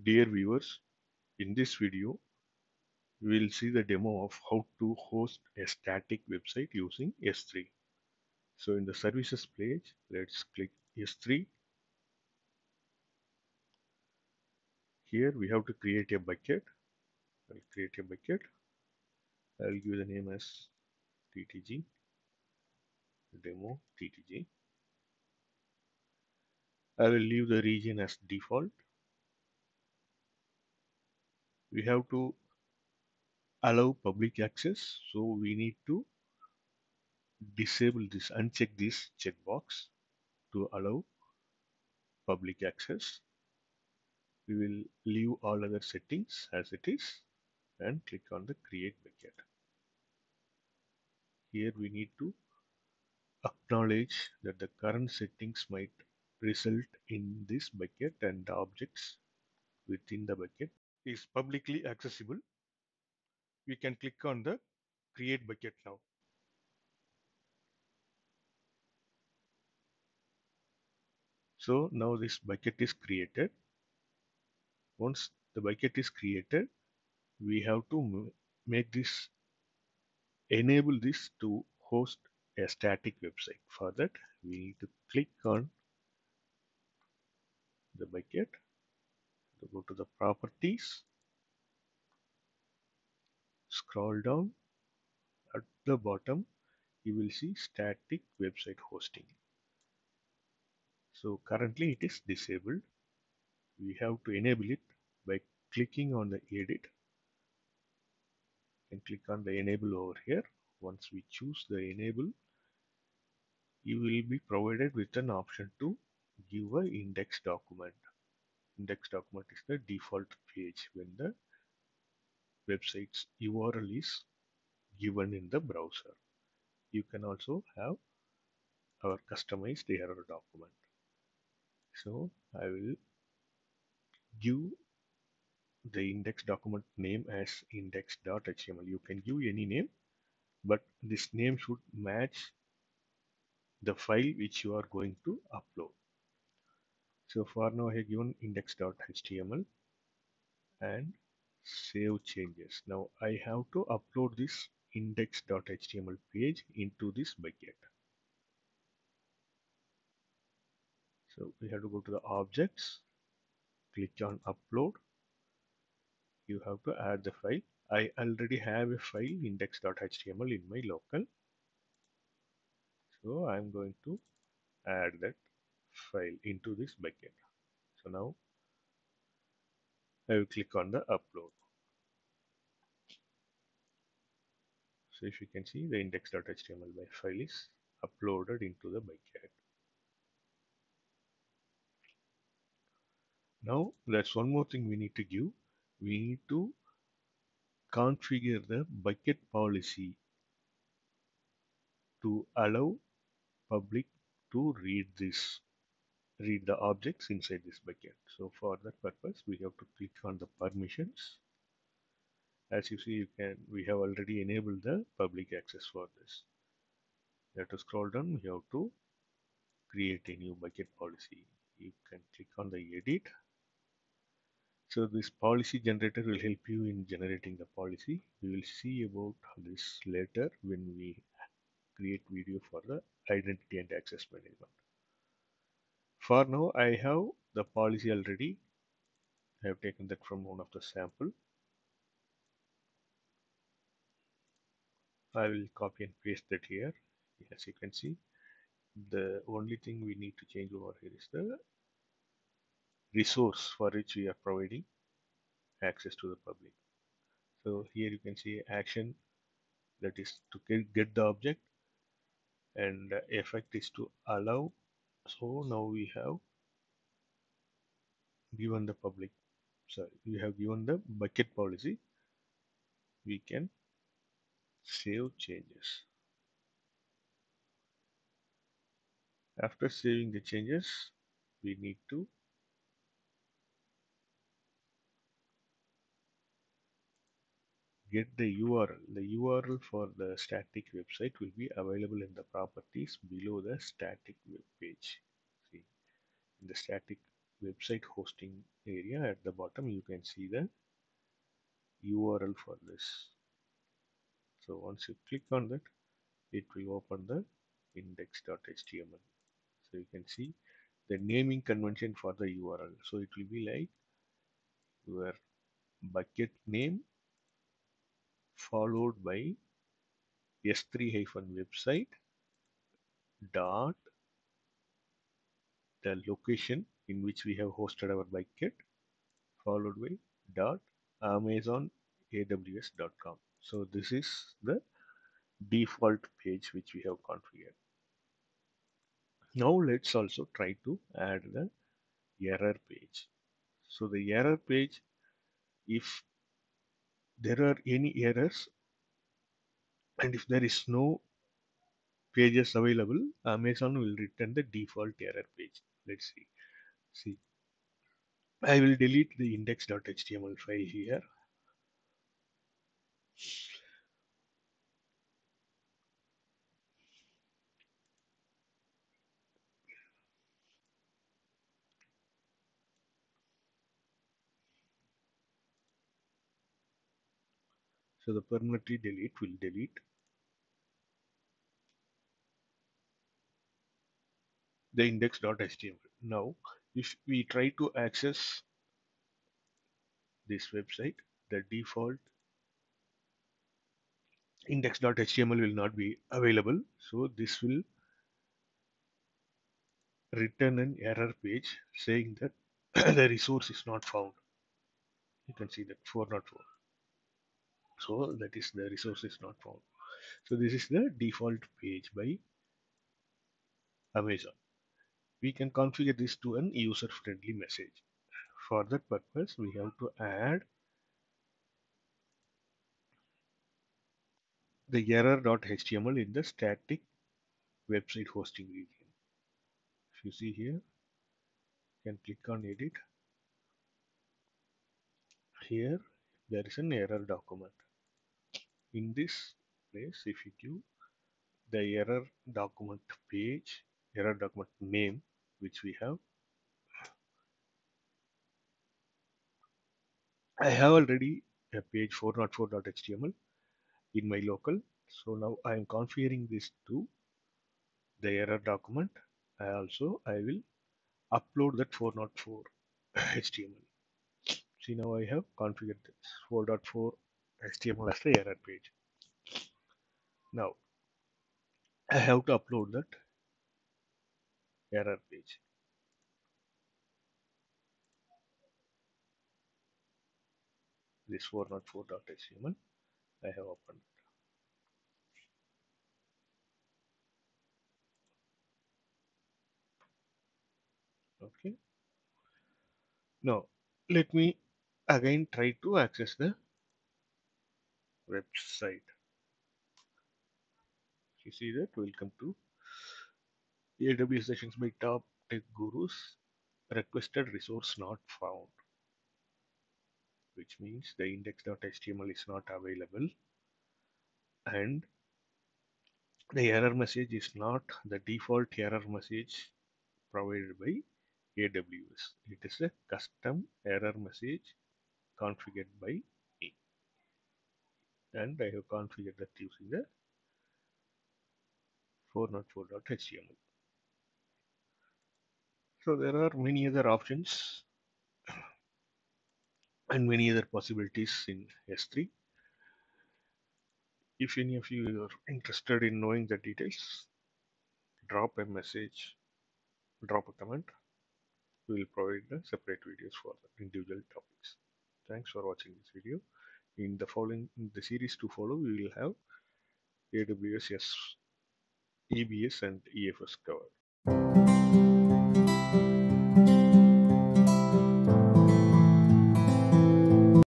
Dear viewers, in this video, we will see the demo of how to host a static website using S3. So in the services page, let's click S3. Here we have to create a bucket. I'll create a bucket. I'll give the name as TTG, demo TTG. I will leave the region as default. We have to allow public access, so we need to disable this, uncheck this checkbox to allow public access. We will leave all other settings as it is and click on the create bucket. Here we need to acknowledge that the current settings might result in this bucket and the objects within the bucket is publicly accessible. We can click on the create bucket now. So now this bucket is created. Once the bucket is created, we have to make this, enable this to host a static website. For that, we need to click on the bucket, to go to the properties, scroll down. At the bottom, you will see static website hosting. So currently it is disabled. We have to enable it by clicking on the edit and click on the enable over here. Once we choose the enable, you will be provided with an option to give a index document. Index document is the default page when the website's URL is given in the browser. You can also have our customized error document. So I will give the index document name as index.html. You can give any name, but this name should match the file which you are going to upload. So for now I have given index.html and save changes. Now I have to upload this index.html page into this bucket. So we have to go to the objects, click on upload. You have to add the file. I already have a file index.html in my local. So I'm going to add that file into this bucket. So now I will click on the upload. So if you can see, the index.html file is uploaded into the bucket. Now that's one more thing we need to give. We need to configure the bucket policy to allow public to read the objects inside this bucket. So for that purpose, we have to click on the permissions. As you see, we have already enabled the public access for this. You have to scroll down. You have to create a new bucket policy. You can click on the edit. So this policy generator will help you in generating the policy. We will see about this later when we create video for the identity and access management. For now, I have the policy already. I have taken that from one of the sample. I will copy and paste that here. As you can see, the only thing we need to change over here is the resource for which we are providing access to the public. So here you can see action, that is to get the object, and effect is to allow. So now we have given the public, sorry, we have given the bucket policy. We can save changes. After saving the changes, we need to get the URL. The URL for the static website will be available in the properties below the static web page. See, in the static website hosting area. At the bottom you can see the URL for this. So once you click on that, it will open the index.html. So you can see the naming convention for the URL. So it will be like your bucket name followed by s3-website dot the location in which we have hosted our bucket followed by dot amazon aws.com. So this is the default page which we have configured. Now let's also try to add the error page. So the error page, if there are any errors and if there is no pages available, Amazon will return the default error page. Let's see. See, I will delete the index.html file here. So the permanently delete will delete the index.html. Now, if we try to access this website, the default index.html will not be available. So this will return an error page saying that the resource is not found. You can see that 404. So that is the resource is not found. So this is the default page by Amazon. We can configure this to an user-friendly message. For that purpose, we have to add the error.html in the static website hosting region. If you see here, you can click on edit. Here, there is an error document. In this place, if you give the error document page, error document name, which we have, I have already a page 404.html in my local. So now I am configuring this to the error document. I will upload that 404 HTML. See, now I have configured this 4.4 HTML as the error page. Now I have to upload that error page. This 404.html I have opened. Okay. Now let me again try to access the website. You see that, welcome to AWS sessions by top tech gurus. Requested resource not found, which means the index.html is not available and the error message is not the default error message provided by AWS. It is a custom error message configured by me, and I have configured that using the 404.html. So there are many other options and many other possibilities in S3. If any of you are interested in knowing the details, drop a message, drop a comment. We will provide the separate videos for the individual topics. Thanks for watching this video. In the series to follow, we will have AWS EBS and EFS covered.